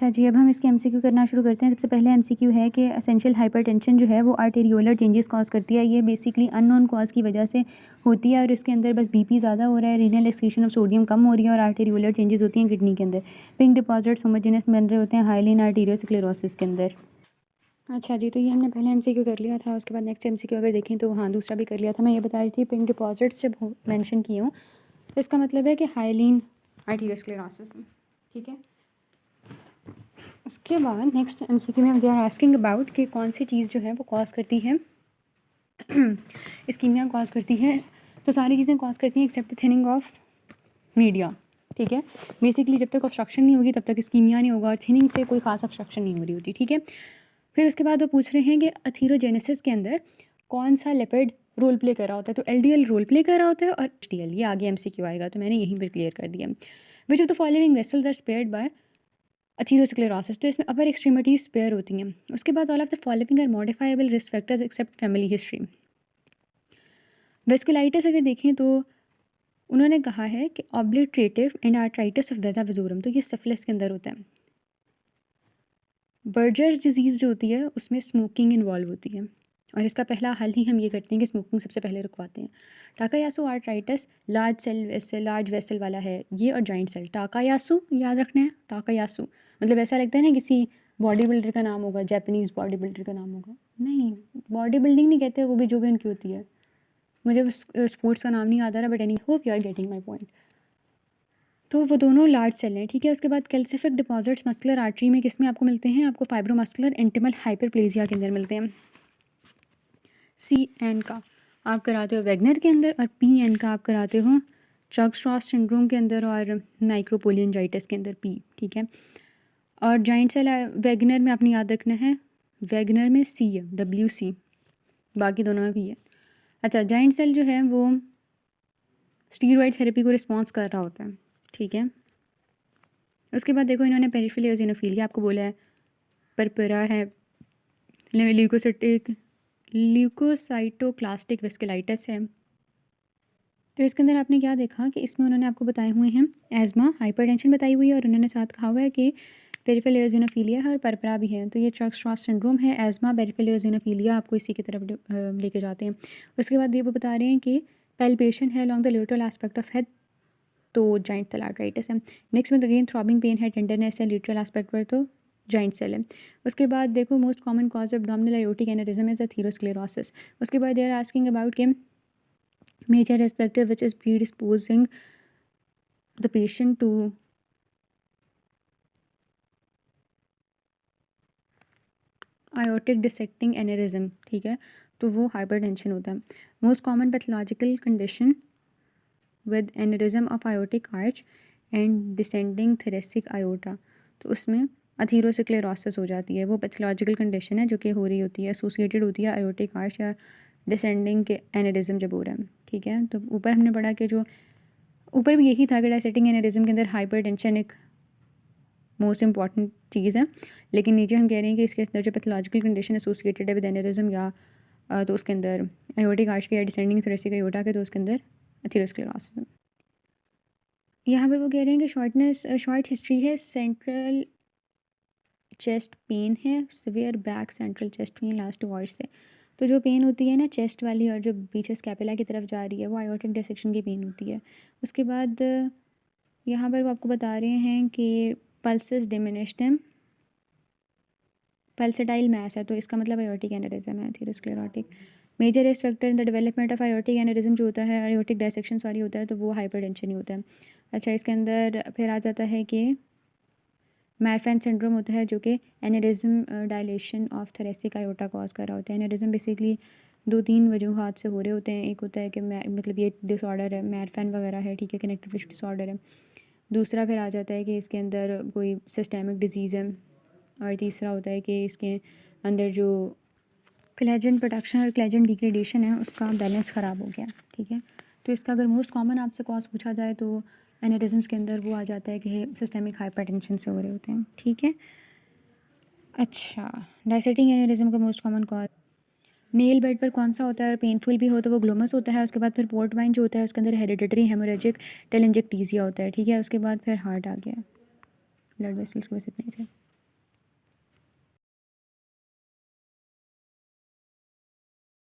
अच्छा जी, अब हम इसके एमसीक्यू करना शुरू करते हैं। सबसे पहले एमसीक्यू है कि एसेंशियल हाइपरटेंशन जो है वो आर्टेरियोलर चेंजेस कॉज करती है। ये बेसिकली अननोन कॉज की वजह से होती है और इसके अंदर बस बीपी ज़्यादा हो रहा है, रीनल एक्सक्रीशन ऑफ सोडियम कम हो रही है और आर्टेरियोलर चेंजेस होती हैं किडनी के अंदर। पिंक डिपॉजिट्स होमोजेनस बन रहे होते हैं हाइलिन आर्टेरियोस्क्लेरोसिस के अंदर। अच्छा जी, तो ये हमने पहले एमसीक्यू कर लिया था। उसके बाद नेक्स्ट एमसीक्यू अगर देखें तो हाँ, दूसरा भी कर लिया था। मैं ये बता रही थी पिंक डिपॉजिट्स जब मेंशन किए हूँ तो इसका मतलब है कि हाइलिन आर्टेरियोस्क्लेरोसिस, ठीक है। उसके बाद नेक्स्ट एमसीक्यू में दे आर आस्किंग अबाउट कि कौन सी चीज़ जो है वो कॉज करती है इस्कीमिया कॉज करती है। तो सारी चीज़ें कॉज करती हैं एक्सेप्ट थिनिंग ऑफ मीडिया, ठीक है। बेसिकली जब तक ऑब्स्ट्रक्शन नहीं होगी तब तक इस्कीमिया नहीं होगा और थिनिंग से कोई खास ऑब्स्ट्रक्शन नहीं हो रही होती, ठीक है। फिर उसके बाद वो पूछ रहे हैं कि अथीरोजेनेसिस के अंदर कौन सा लिपिड रोल प्ले कर रहा होता है। तो एलडीएल रोल प्ले कर रहा होता है और एचडीएल, ये आगे एमसीक्यू आएगा तो मैंने यहीं पर क्लियर कर दिया। Which of the following vessels are spared by atherosclerosis, तो इसमें अपर एक्सट्रीमिटीज स्पेयर होती हैं। उसके बाद all of the following are modifiable risk factors except family history. Vasculitis अगर देखें तो उन्होंने कहा है कि obliterative and arteritis of vasa vasorum, तो ये सिफिलिस के अंदर होता है। बर्जर्स डिजीज़ जो होती है उसमें स्मोकिंग इन्वॉल्व होती है और इसका पहला हल ही हम ये करते हैं कि स्मोकिंग सबसे पहले रुकवाते हैं। टाकायासु आर्ट्राइटिस लार्ज वेसल वाला है ये और जॉइंट सेल। टाकायासु याद रखना है, टाकायासु मतलब ऐसा लगता है ना किसी बॉडी बिल्डर का नाम होगा, जापानीज़ बॉडी बिल्डर का नाम होगा। नहीं, बॉडी बिल्डिंग नहीं कहते, वो भी जो भी उनकी होती है। मुझे स्पोर्ट्स का नाम नहीं याद आ रहा but any hope you are getting my point. तो वो दोनों लार्ज सेल हैं, ठीक है। उसके बाद कैल्सिफिक डिपॉजिट्स मस्कुलर आर्टरी में किस में आपको मिलते हैं? आपको फाइब्रोमस्कुलर इंटिमल हाइपरप्लेजिया के अंदर मिलते हैं। सी एन का आप कराते हो वैगनर के अंदर और पी एन का आप कराते हो चर्क-स्ट्रॉस सिंड्रोम के अंदर और माइक्रोपोलियंजाइटिस के अंदर पी, ठीक है। और जॉइंट सेल वैगनर में आपने याद रखना है, वैगनर में सी है, WC, बाकी दोनों में पी है। अच्छा, जॉइंट सेल जो है वो स्टीरॉयड थेरेपी को रिस्पॉन्स कर रहा होता है, ठीक है। उसके बाद देखो इन्होंने पेरिफेरल एओसिनोफिलिया आपको बोला है, परपरा है, ल्यूकोसाइटोक्लास्टिक वेस्कुलाइटिस है। तो इसके अंदर आपने क्या देखा कि इसमें उन्होंने आपको बताए हुए हैं एज़मा, हाइपरटेंशन बताई हुई है और उन्होंने साथ कहा हुआ है कि पेरिफेरल एओसिनोफिलिया है और परपरा भी है। तो ये चर्क-स्ट्रॉस सिंड्रोम है, एज़मा, पेरिफेरल एओसिनोफिलिया आपको इसी की तरफ लेके जाते हैं। उसके बाद ये वो बता रहे हैं कि पैल्पेशन है along the lateral aspect of head, तो जॉइंट सेल आर्टराइटिस है। नेक्स्ट में अगेन थ्रॉबिंग पेन है, टेंडरनेस है लेटरल एस्पेक्ट पर, तो जॉइंट सेल है। उसके बाद देखो most common cause of abdominal aortic aneurysm is atherosclerosis. उसके बाद दे आर आस्किंग अबाउट के major risk factor which is predisposing the patient to aortic dissecting aneurysm, ठीक है। तो वो हाइपरटेंशन होता है। Most common pathological condition with aneurysm of aortic arch and descending thoracic aorta, तो उसमें अथीरोस्क्लेरोसिस हो जाती है। वो पैथोलॉजिकल कंडीशन है जो कि हो रही होती है, एसोसिएटेड होती है आयोटिक आर्च या डिसेंडिंग के एनेरिज्म जब हो रहा है, ठीक है। तो ऊपर हमने पढ़ा कि जो ऊपर भी यही था कि डायसेटिंग एनेरिज्म के अंदर हाइपरटेंशन एक मोस्ट इंपॉर्टेंट चीज़ है, लेकिन नीचे हम कह रहे हैं कि इसके अंदर जो पैथोलॉजिकल कंडीशन एसोसिएटेड है विद एनेरिज्म या तो उसके अंदर आयोटिक आर्च के या डिसेंडिंग थेरेसिक आयोटा के, तो उसके अंदर अथीरोस्क्लेरोसिस। यहाँ पर वो कह रहे हैं कि शॉर्ट हिस्ट्री है, सेंट्रल चेस्ट पेन है, severe back central chest pain last word से। तो जो पेन होती है ना चेस्ट वाली और जो पीछे स्कैपुला की तरफ जा रही है वो आयोटिक डिसेक्शन की पेन होती है। उसके बाद यहाँ पर वो आपको बता रहे हैं कि पल्सेस डिमिनिश्ड है, पल्सेटाइल मैस है, तो इसका मतलब आयोटिक एनेरिज्म है, atherosclerotic. Major risk factor in the development of aortic aneurysm जो होता है आयोटिक डायसेक्शन सॉरी होता है, तो वो हाइपरटेंशन ही होता है। अच्छा, इसके अंदर फिर आ जाता है कि मैरफैन सिंड्रोम होता है जो कि aneurysm dilation of thoracic aorta cause कर रहा होता है। एनेरिज्म बेसिकली 2-3 वजूहात से हो रहे होते हैं। एक होता है कि मतलब ये डिसऑर्डर है, मैरफैन वगैरह है, ठीक है, कनेक्टिव टिश्यू डिसऑर्डर है। दूसरा फिर आ जाता है कि इसके अंदर कोई सिस्टेमिक डिजीज़ है और तीसरा होता है कि इसके अंदर जो कोलेजन प्रोडक्शन और कोलेजन डिग्रेडेशन है उसका बैलेंस ख़राब हो गया, ठीक है। तो इसका अगर मोस्ट कॉमन आपसे कॉज पूछा जाए तो एनेरिज्म्स के अंदर वो आ जाता है कि सिस्टेमिक हाइपरटेंशन से हो रहे होते हैं, ठीक है। अच्छा, डायसेटिंग एनेरिज्म का most common cause nail bed पर कौन सा होता है और पेनफुल भी हो तो वो ग्लोमस होता है। उसके बाद फिर पोर्ट वाइन जो होता है उसके अंदर हेरिडिटरी हेमोरेजिक टेलेंजेक्टीसिया होता है, ठीक है। उसके बाद फिर हार्ट आ गया, ब्लड वेसल्स के बस इतने थे।